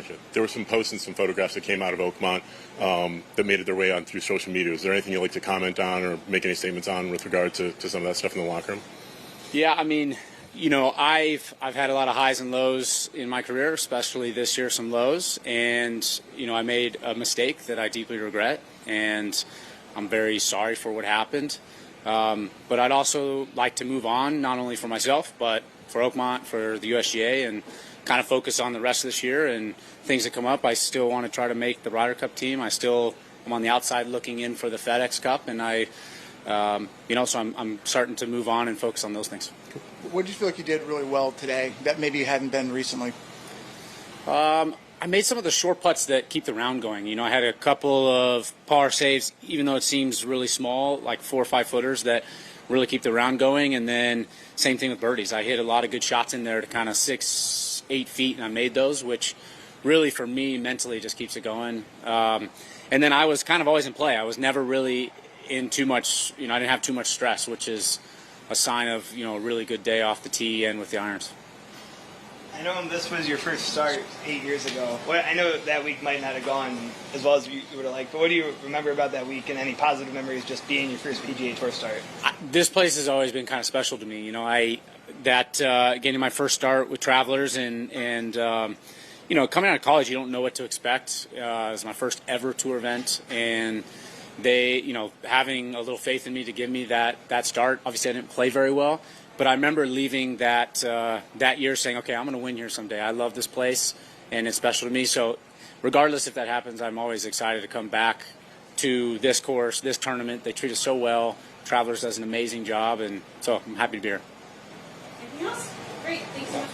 Gotcha. There were some posts and some photographs that came out of Oakmont that made it their way on through social media. Is there anything you'd like to comment on or make any statements on with regard to some of that stuff in the locker room? Yeah, I mean, you know, I've had a lot of highs and lows in my career, especially this year, some lows. And, you know, I made a mistake that I deeply regret, and I'm very sorry for what happened. But I'd also like to move on, not only for myself, but for Oakmont, for the USGA, and kind of focus on the rest of this year and things that come up. I still want to try to make the Ryder Cup team. I'm on the outside looking in for the FedEx Cup, and so I'm starting to move on and focus on those things. What did you feel like you did really well today that maybe you hadn't been recently? I made some of the short putts that keep the round going. You know, I had a couple of par saves, even though it seems really small, like 4 or 5 footers that really keep the round going. And then same thing with birdies. I hit a lot of good shots in there to kind of 6-8 feet, and I made those, which really for me mentally just keeps it going. And then I was kind of always in play. I was never really in too much, I didn't have too much stress, which is a sign of, a really good day off the tee and with the irons. I know this was your first start 8 years ago. I know that week might not have gone as well as you would have liked, but what do you remember about that week and any positive memories just being your first PGA Tour start? This place has always been kind of special to me. Getting my first start with Travelers and coming out of college, you don't know what to expect. It was my first ever tour event, and they, having a little faith in me to give me that start. Obviously, I didn't play very well. But I remember leaving that year saying, okay, I'm going to win here someday. I love this place, and it's special to me. So regardless if that happens, I'm always excited to come back to this course, this tournament. They treat us so well. Travelers does an amazing job, and so I'm happy to be here. Anything else? Great. Thanks so much.